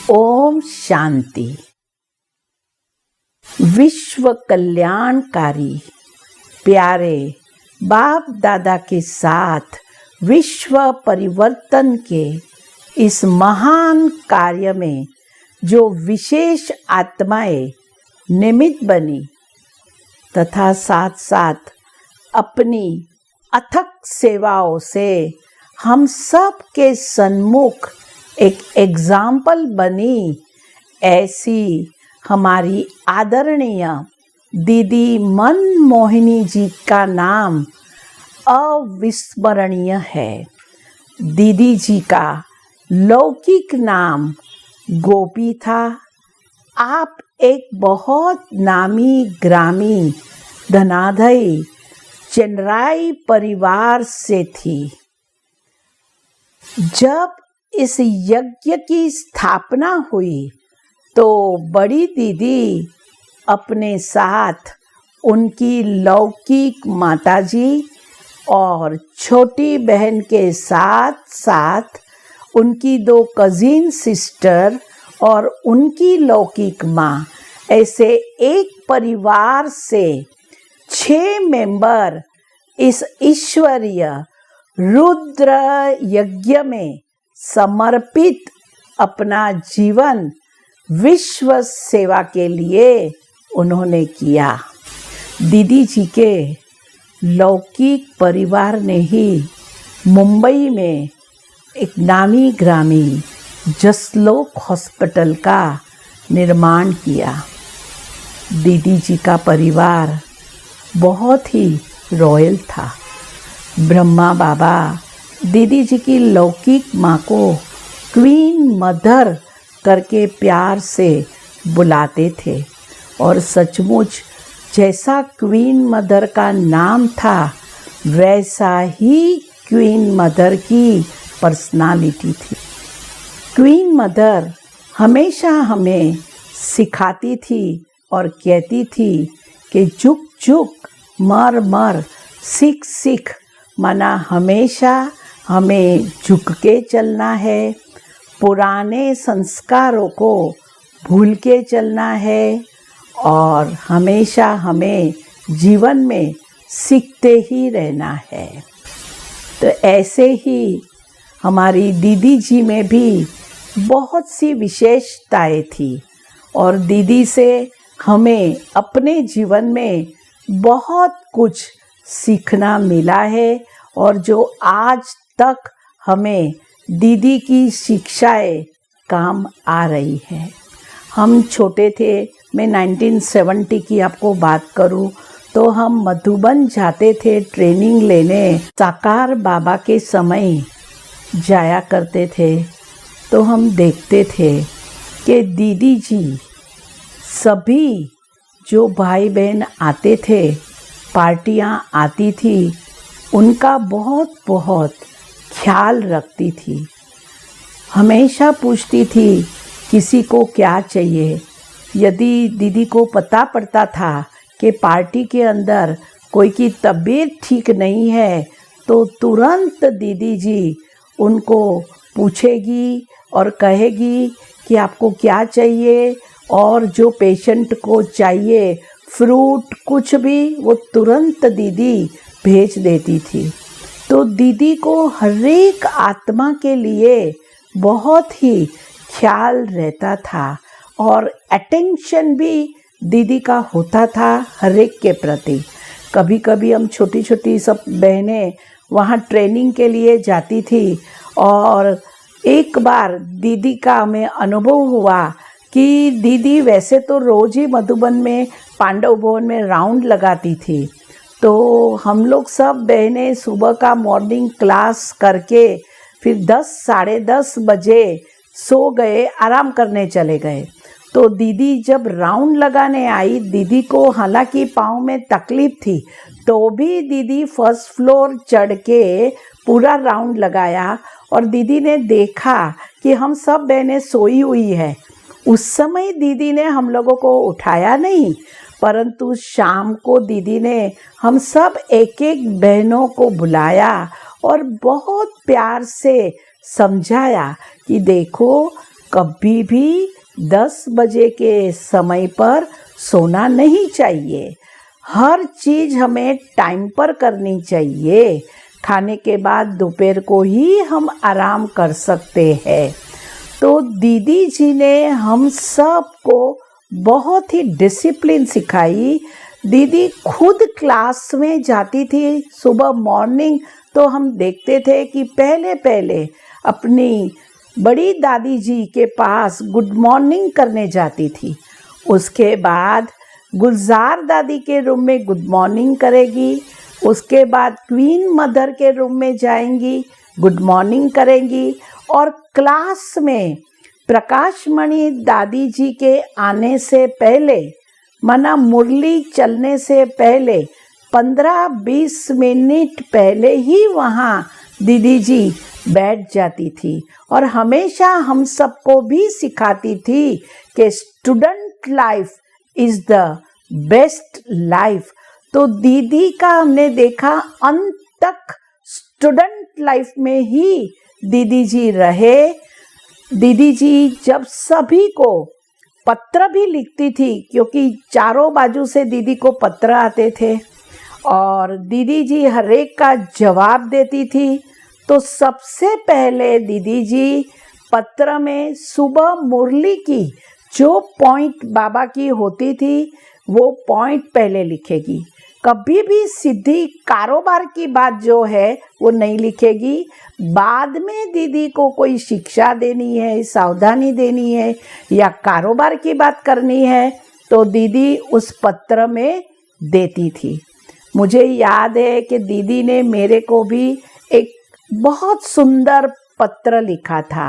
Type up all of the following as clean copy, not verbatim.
ओम शांति। विश्व कल्याणकारी प्यारे बाप दादा के साथ विश्व परिवर्तन के इस महान कार्य में जो विशेष आत्माएं निमित्त बनी तथा साथ साथ अपनी अथक सेवाओं से हम सब के सन्मुख एक एग्जाम्पल बनी, ऐसी हमारी आदरणीय दीदी मनमोहिनी जी का नाम अविस्मरणीय है। दीदी जी का लौकिक नाम गोपी था। आप एक बहुत नामी ग्रामी धनाढ्य चेन्नई परिवार से थी। जब इस यज्ञ की स्थापना हुई तो बड़ी दीदी अपने साथ उनकी लौकिक माताजी और छोटी बहन के साथ साथ उनकी 2 कजिन सिस्टर और उनकी लौकिक माँ, ऐसे एक परिवार से 6 मेंबर इस ईश्वरीय रुद्र यज्ञ में समर्पित अपना जीवन विश्व सेवा के लिए उन्होंने किया। दीदी जी के लौकिक परिवार ने ही मुंबई में एक नामी ग्रामी जसलोक हॉस्पिटल का निर्माण किया। दीदी जी का परिवार बहुत ही रॉयल था। ब्रह्मा बाबा दीदी जी की लौकिक माँ को क्वीन मदर करके प्यार से बुलाते थे और सचमुच जैसा क्वीन मदर का नाम था वैसा ही क्वीन मदर की पर्सनालिटी थी। क्वीन मदर हमेशा हमें सिखाती थी और कहती थी कि झुक झुक मर मर सीख सीख, माना हमेशा हमें झुक के चलना है, पुराने संस्कारों को भूल के चलना है और हमेशा हमें जीवन में सीखते ही रहना है। तो ऐसे ही हमारी दीदी जी में भी बहुत सी विशेषताएं थी और दीदी से हमें अपने जीवन में बहुत कुछ सीखना मिला है और जो आज तक हमें दीदी की शिक्षाएं काम आ रही है। हम छोटे थे, मैं 1970 की आपको बात करूं तो हम मधुबन जाते थे ट्रेनिंग लेने। साकार बाबा के समय जाया करते थे तो हम देखते थे कि दीदी जी सभी जो भाई बहन आते थे, पार्टियां आती थी, उनका बहुत बहुत ख्याल रखती थी। हमेशा पूछती थी किसी को क्या चाहिए। यदि दीदी को पता पड़ता था कि पार्टी के अंदर कोई की तबीयत ठीक नहीं है तो तुरंत दीदी जी उनको पूछेगी और कहेगी कि आपको क्या चाहिए, और जो पेशेंट को चाहिए फ्रूट कुछ भी वो तुरंत दीदी भेज देती थी। तो दीदी को हर एक आत्मा के लिए बहुत ही ख्याल रहता था और अटेंशन भी दीदी का होता था हर एक के प्रति। कभी कभी हम छोटी छोटी सब बहनें वहाँ ट्रेनिंग के लिए जाती थी और एक बार दीदी का हमें अनुभव हुआ कि दीदी वैसे तो रोज़ ही मधुबन में पांडव भवन में राउंड लगाती थी। तो हम लोग सब बहनें सुबह का मॉर्निंग क्लास करके फिर 10 साढ़े 10 बजे सो गए, आराम करने चले गए। तो दीदी जब राउंड लगाने आई, दीदी को हालांकि पाँव में तकलीफ थी तो भी दीदी फर्स्ट फ्लोर चढ़ के पूरा राउंड लगाया और दीदी ने देखा कि हम सब बहनें सोई हुई है। उस समय दीदी ने हम लोगों को उठाया नहीं, परंतु शाम को दीदी ने हम सब एक एक बहनों को बुलाया और बहुत प्यार से समझाया कि देखो कभी भी 10 बजे के समय पर सोना नहीं चाहिए। हर चीज़ हमें टाइम पर करनी चाहिए। खाने के बाद दोपहर को ही हम आराम कर सकते हैं। तो दीदी जी ने हम सबको बहुत ही डिसिप्लिन सिखाई। दीदी खुद क्लास में जाती थी सुबह मॉर्निंग, तो हम देखते थे कि पहले पहले अपनी बड़ी दादी जी के पास गुड मॉर्निंग करने जाती थी। उसके बाद गुलजार दादी के रूम में गुड मॉर्निंग करेगी। उसके बाद क्वीन मदर के रूम में जाएंगी, गुड मॉर्निंग करेंगी। और क्लास में प्रकाशमणि दादी जी के आने से पहले, माना मुरली चलने से पहले 15-20 मिनट पहले ही वहाँ दीदी जी बैठ जाती थी और हमेशा हम सबको भी सिखाती थी कि student life is the best life. तो दीदी का हमने देखा अंत तक स्टूडेंट लाइफ में ही दीदी जी रहे। दीदी जी जब सभी को पत्र भी लिखती थी, क्योंकि चारों बाजू से दीदी को पत्र आते थे और दीदी जी हर एक का जवाब देती थी। तो सबसे पहले दीदी जी पत्र में सुबह मुरली की जो पॉइंट बाबा की होती थी वो पॉइंट पहले लिखेगी। कभी भी सीधी कारोबार की बात जो है वो नहीं लिखेगी। बाद में दीदी को कोई शिक्षा देनी है, सावधानी देनी है या कारोबार की बात करनी है तो दीदी उस पत्र में देती थी। मुझे याद है कि दीदी ने मेरे को भी एक बहुत सुंदर पत्र लिखा था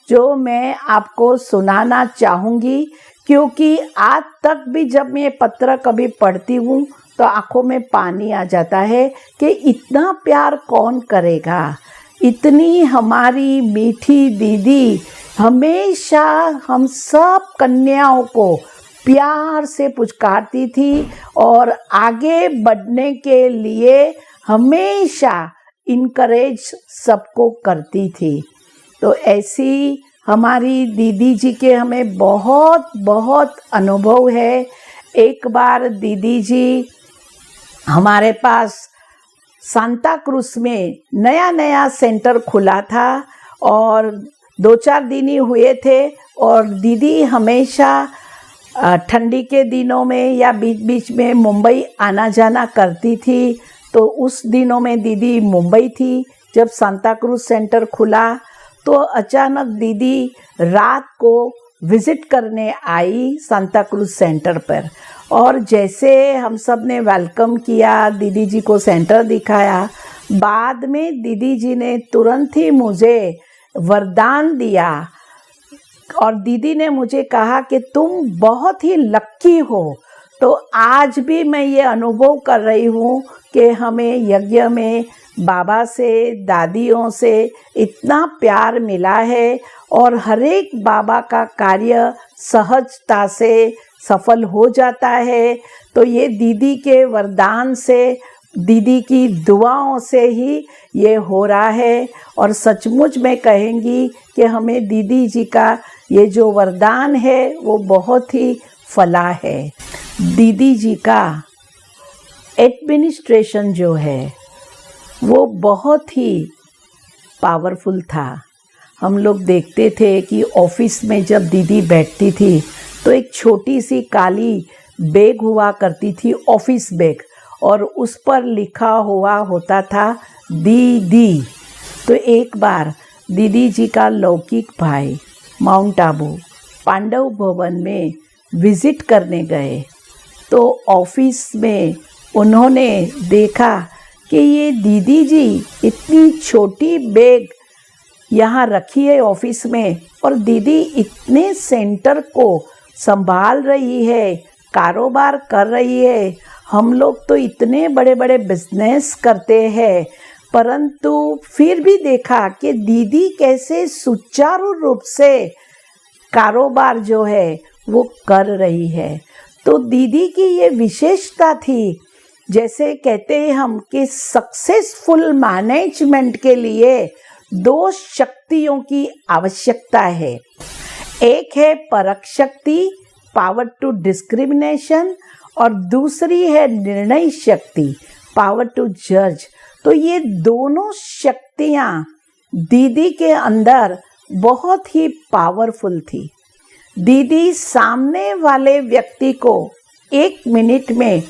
जो मैं आपको सुनाना चाहूँगी, क्योंकि आज तक भी जब मैं पत्र कभी पढ़ती हूँ तो आँखों में पानी आ जाता है कि इतना प्यार कौन करेगा। इतनी हमारी मीठी दीदी हमेशा हम सब कन्याओं को प्यार से पुचकारती थी और आगे बढ़ने के लिए हमेशा इनकरेज सबको करती थी। तो ऐसी हमारी दीदी जी के हमें बहुत बहुत अनुभव है। एक बार दीदी जी हमारे पास सांता क्रूज में नया नया सेंटर खुला था और 2-4 दिन ही हुए थे और दीदी हमेशा ठंडी के दिनों में या बीच बीच में मुंबई आना जाना करती थी। तो उस दिनों में दीदी मुंबई थी जब सांता क्रूज सेंटर खुला। तो अचानक दीदी रात को विज़िट करने आई सांता क्रूज सेंटर पर और जैसे हम सब ने वेलकम किया, दीदी जी को सेंटर दिखाया। बाद में दीदी जी ने तुरंत ही मुझे वरदान दिया और दीदी ने मुझे कहा कि तुम बहुत ही लक्की हो। तो आज भी मैं ये अनुभव कर रही हूँ कि हमें यज्ञ में बाबा से, दादियों से इतना प्यार मिला है और हर एक बाबा का कार्य सहजता से सफल हो जाता है। तो ये दीदी के वरदान से, दीदी की दुआओं से ही ये हो रहा है और सचमुच मैं कहेंगी कि हमें दीदी जी का ये जो वरदान है वो बहुत ही फला है। दीदी जी का एडमिनिस्ट्रेशन जो है वो बहुत ही पावरफुल था। हम लोग देखते थे कि ऑफिस में जब दीदी बैठती थी तो एक छोटी सी काली बैग हुआ करती थी, ऑफिस बैग, और उस पर लिखा हुआ होता था दीदी। तो एक बार दीदी जी का लौकिक भाई माउंट आबू पांडव भवन में विज़िट करने गए तो ऑफिस में उन्होंने देखा कि ये दीदी जी इतनी छोटी बैग यहाँ रखी है ऑफिस में और दीदी इतने सेंटर को संभाल रही है, कारोबार कर रही है। हम लोग तो इतने बड़े बड़े बिजनेस करते हैं, परंतु फिर भी देखा कि दीदी कैसे सुचारू रूप से कारोबार जो है वो कर रही है। तो दीदी की ये विशेषता थी। जैसे कहते हैं हम कि सक्सेसफुल मैनेजमेंट के लिए 2 शक्तियों की आवश्यकता है। एक है परख शक्ति, पावर टू डिस्क्रिमिनेशन, और दूसरी है निर्णय शक्ति, पावर टू जज। तो ये दोनों शक्तियाँ दीदी के अंदर बहुत ही पावरफुल थी। दीदी सामने वाले व्यक्ति को 1 मिनट में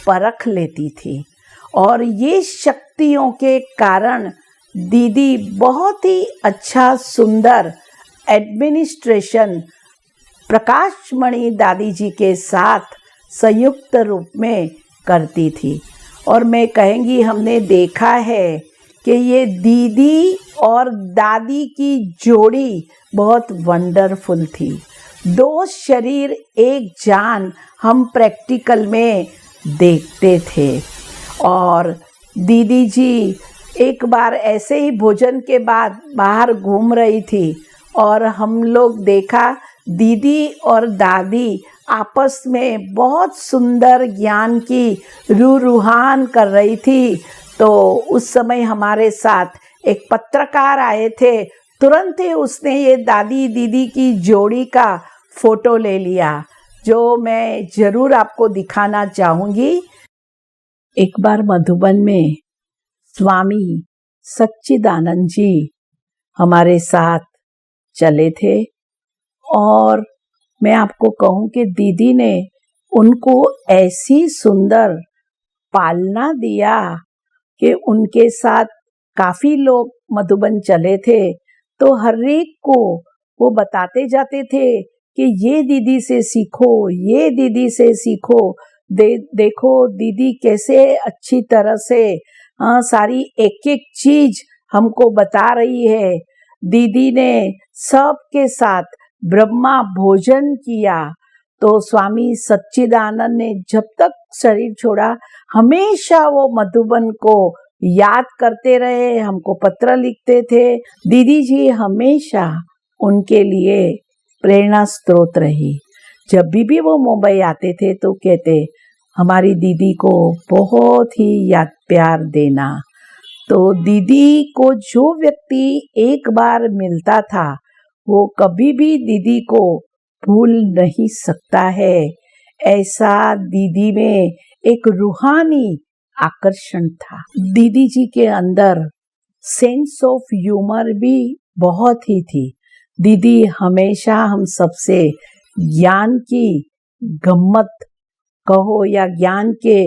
परख लेती थी, और ये शक्तियों के कारण दीदी बहुत ही अच्छा सुंदर एडमिनिस्ट्रेशन प्रकाशमणि दादी जी के साथ संयुक्त रूप में करती थी। और मैं कहेंगी, हमने देखा है कि ये दीदी और दादी की जोड़ी बहुत वंडरफुल थी। 2 शरीर एक जान हम प्रैक्टिकल में देखते थे। और दीदी जी एक बार ऐसे ही भोजन के बाद बाहर घूम रही थी, और हम लोग देखा दीदी और दादी आपस में बहुत सुंदर ज्ञान की रूहान कर रही थी। तो उस समय हमारे साथ एक पत्रकार आए थे, तुरंत ही उसने ये दादी दीदी की जोड़ी का फोटो ले लिया, जो मैं ज़रूर आपको दिखाना चाहूँगी। एक बार मधुबन में स्वामी सच्चिदानंद जी हमारे साथ चले थे, और मैं आपको कहूँ कि दीदी ने उनको ऐसी सुंदर पालना दिया कि उनके साथ काफ़ी लोग मधुबन चले थे, तो हर एक को वो बताते जाते थे कि ये दीदी से सीखो, ये दीदी से सीखो, देखो दीदी कैसे अच्छी तरह से सारी एक एक चीज हमको बता रही है। दीदी ने सबके साथ ब्रह्मा भोजन किया। तो स्वामी सच्चिदानंद ने जब तक शरीर छोड़ा हमेशा वो मधुबन को याद करते रहे, हमको पत्र लिखते थे। दीदी जी हमेशा उनके लिए प्रेरणा स्रोत रही। जब भी वो मुंबई आते थे तो कहते हमारी दीदी को बहुत ही याद प्यार देना। तो दीदी को जो व्यक्ति एक बार मिलता था वो कभी भी दीदी को भूल नहीं सकता है। ऐसा दीदी में एक रूहानी आकर्षण था। दीदी जी के अंदर सेंस ऑफ ह्यूमर भी बहुत ही थी। दीदी हमेशा हम सबसे ज्ञान की गम्मत कहो या ज्ञान के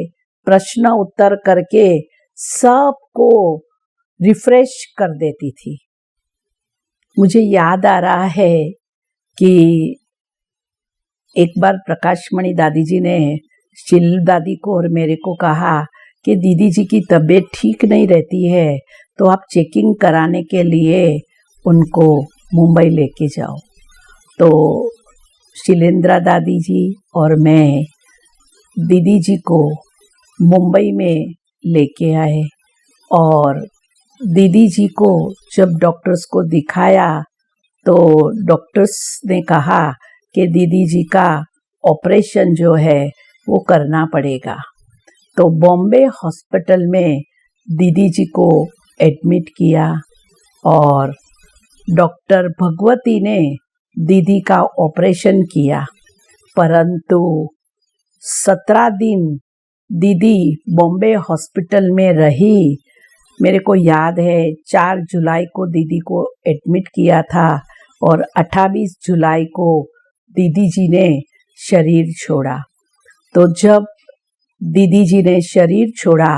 प्रश्न उत्तर करके सबको रिफ्रेश कर देती थी। मुझे याद आ रहा है कि एक बार प्रकाशमणि दादी जी ने शील दादी को और मेरे को कहा कि दीदी जी की तबीयत ठीक नहीं रहती है, तो आप चेकिंग कराने के लिए उनको मुंबई लेके जाओ। तो शिलेंद्रा दादी जी और मैं दीदी जी को मुंबई में लेके आए, और दीदी जी को जब डॉक्टर्स को दिखाया तो डॉक्टर्स ने कहा कि दीदी जी का ऑपरेशन जो है वो करना पड़ेगा। तो बॉम्बे हॉस्पिटल में दीदी जी को एडमिट किया, और डॉक्टर भगवती ने दीदी का ऑपरेशन किया। परंतु 17 दिन दीदी बॉम्बे हॉस्पिटल में रही। मेरे को याद है 4 जुलाई को दीदी को एडमिट किया था, और 28 जुलाई को दीदी जी ने शरीर छोड़ा। तो जब दीदी जी ने शरीर छोड़ा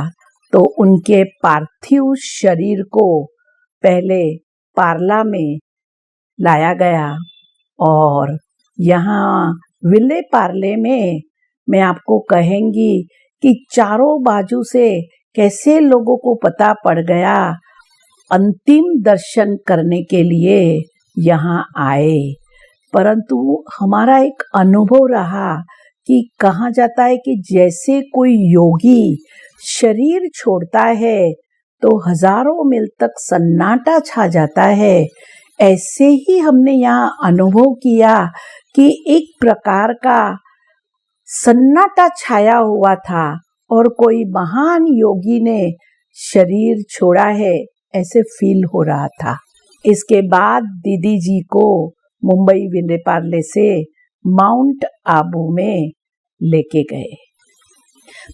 तो उनके पार्थिव शरीर को पहले पार्ला में लाया गया, और यहाँ विले पार्ले में मैं आपको कहेंगी कि चारों बाजू से कैसे लोगों को पता पड़ गया, अंतिम दर्शन करने के लिए यहाँ आए। परंतु हमारा एक अनुभव रहा कि कहा जाता है कि जैसे कोई योगी शरीर छोड़ता है तो हजारों मील तक सन्नाटा छा जाता है। ऐसे ही हमने यहाँ अनुभव किया कि एक प्रकार का सन्नाटा छाया हुआ था और कोई महान योगी ने शरीर छोड़ा है, ऐसे फील हो रहा था। इसके बाद दीदी जी को मुंबई विलेपार्ले से माउंट आबू में लेके गए।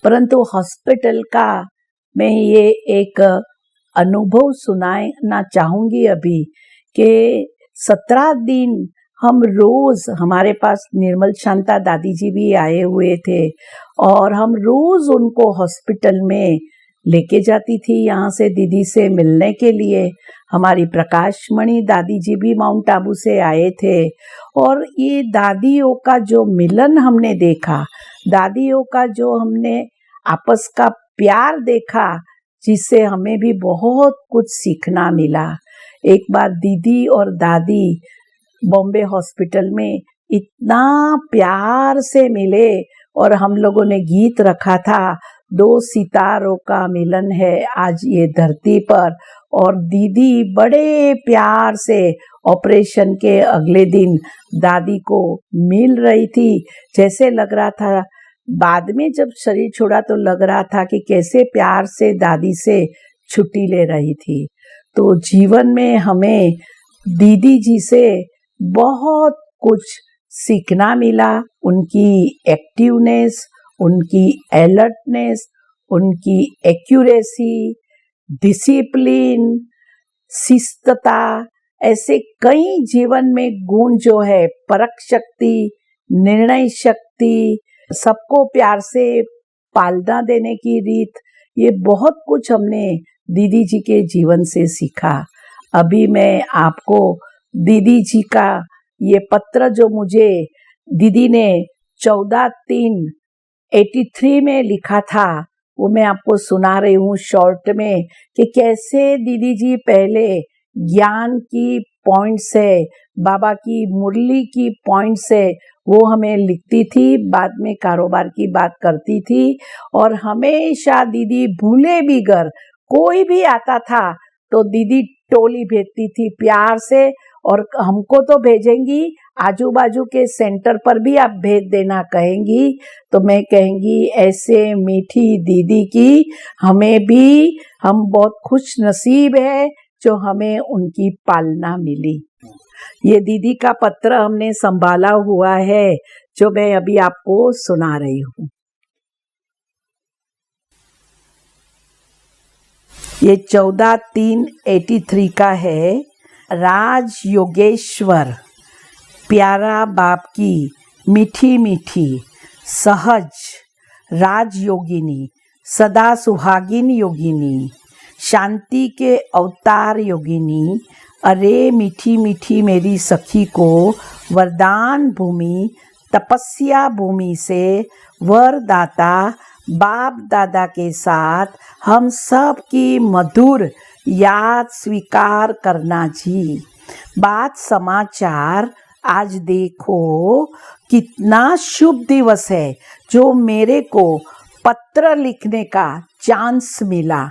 परंतु हॉस्पिटल का मैं ये एक अनुभव सुनाना चाहूँगी अभी कि 17 दिन हम रोज, हमारे पास निर्मल शांता दादी जी भी आए हुए थे और हम रोज उनको हॉस्पिटल में लेके जाती थी यहाँ से दीदी से मिलने के लिए। हमारी प्रकाशमणि दादी जी भी माउंट आबू से आए थे और ये दादियों का जो मिलन हमने देखा, दादियों का जो हमने आपस का प्यार देखा, जिससे हमें भी बहुत कुछ सीखना मिला। एक बार दीदी और दादी बॉम्बे हॉस्पिटल में इतना प्यार से मिले और हम लोगों ने गीत रखा था, 2 सितारों का मिलन है आज ये धरती पर। और दीदी बड़े प्यार से ऑपरेशन के अगले दिन दादी को मिल रही थी। जैसे लग रहा था, बाद में जब शरीर छोड़ा तो लग रहा था कि कैसे प्यार से दादी से छुट्टी ले रही थी। तो जीवन में हमें दीदी जी से बहुत कुछ सीखना मिला। उनकी एक्टिवनेस, उनकी अलर्टनेस, उनकी एक्यूरेसी, डिसिप्लिन, शिस्तता, ऐसे कई जीवन में गुण जो है, परख शक्ति, निर्णय शक्ति, सबको प्यार से पालना देने की रीत, ये बहुत कुछ हमने दीदी जी के जीवन से सीखा। अभी मैं आपको दीदी जी का ये पत्र जो मुझे दीदी ने 14/3/83 में लिखा था, वो मैं आपको सुना रही हूँ शॉर्ट में, कि कैसे दीदी जी पहले ज्ञान की पॉइंट से, बाबा की मुरली की पॉइंट से वो हमें लिखती थी, बाद में कारोबार की बात करती थी। और हमेशा दीदी भूले भी घर कोई भी आता था तो दीदी टोली भेजती थी प्यार से, और हमको तो भेजेंगी, आजू बाजू के सेंटर पर भी आप भेज देना कहेंगी। तो मैं कहेंगी ऐसे मीठी दीदी की हमें भी, हम बहुत खुश नसीब है जो हमें उनकी पालना मिली। ये दीदी का पत्र हमने संभाला हुआ है जो मैं अभी आपको सुना रही हूँ। ये 14/3/83 का है। राज योगेश्वर, प्यारा बाप की मीठी मीठी सहज राजयोगिनी, सदा सुहागिन योगिनी, शांति के अवतार योगिनी, अरे मीठी मीठी मेरी सखी को वरदान भूमि, तपस्या भूमि से वरदाता बाप दादा के साथ हम सब की मधुर याद स्वीकार करना जी। बात समाचार, आज देखो कितना शुभ दिवस है जो मेरे को पत्र लिखने का चांस मिला।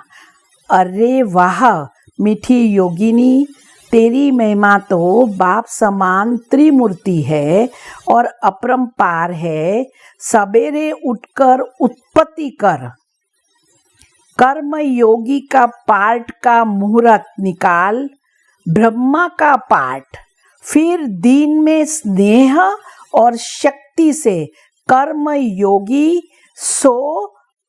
अरे वाह मीठी योगिनी, तेरी महिमा तो बाप समान त्रिमूर्ति है और अपरंपार है। सवेरे उठकर उत्पत्ति कर, कर्म योगी का पाठ का मुहूर्त निकाल, ब्रह्मा का पाठ, फिर दिन में स्नेह और शक्ति से कर्म योगी सो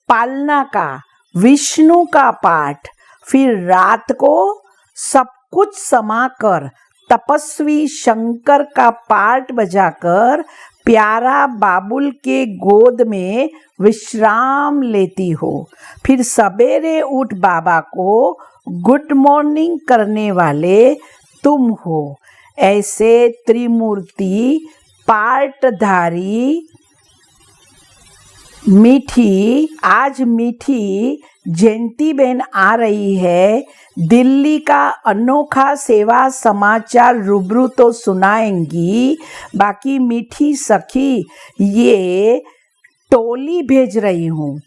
पालना का विष्णु का पाठ, फिर रात को सब कुछ समाकर तपस्वी शंकर का पाठ बजाकर प्यारा बाबुल के गोद में विश्राम लेती हो। फिर सवेरे उठ बाबा को गुड मॉर्निंग करने वाले तुम हो। ऐसे त्रिमूर्ति पाठधारी मीठी, आज मीठी जयंती बहन आ रही है। दिल्ली का अनोखा सेवा समाचार रूबरू तो सुनाएंगी, बाकी मीठी सखी ये टोली भेज रही हूँ,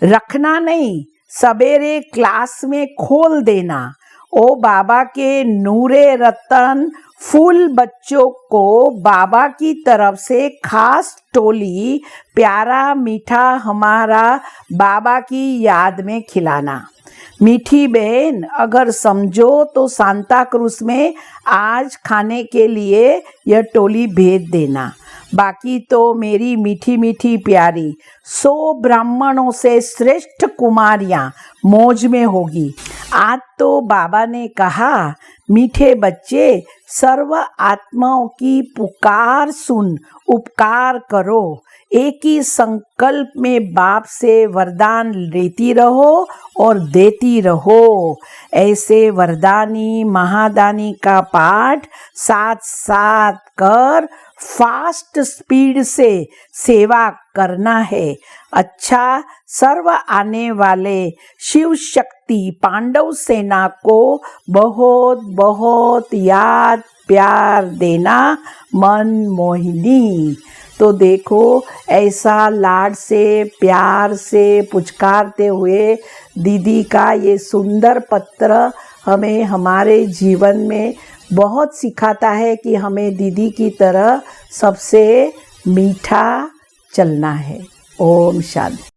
रखना नहीं, सवेरे क्लास में खोल देना। ओ बाबा के नूरे रतन फूल बच्चों को बाबा की तरफ से खास टोली प्यारा मीठा हमारा बाबा की याद में खिलाना। मीठी बहन, अगर समझो तो सांता क्रूज में आज खाने के लिए यह टोली भेज देना। बाकी तो मेरी मीठी मीठी प्यारी 100 ब्राह्मणों से श्रेष्ठ कुमारियाँ मौज में होगी। आज तो बाबा ने कहा, मीठे बच्चे, सर्व आत्माओं की पुकार सुन उपकार करो। एक ही संकल्प में बाप से वरदान लेती रहो और देती रहो। ऐसे वरदानी महादानी का पाठ साथ साथ कर फास्ट स्पीड से सेवा करना है। अच्छा, सर्व आने वाले शिव शक्ति पांडव सेना को बहुत बहुत याद प्यार देना मन मोहिनी। तो देखो, ऐसा लाड से प्यार से पुचकारते हुए दीदी का ये सुंदर पत्र हमें हमारे जीवन में बहुत सिखाता है कि हमें दीदी की तरह सबसे मीठा चलना है। ओम शांति।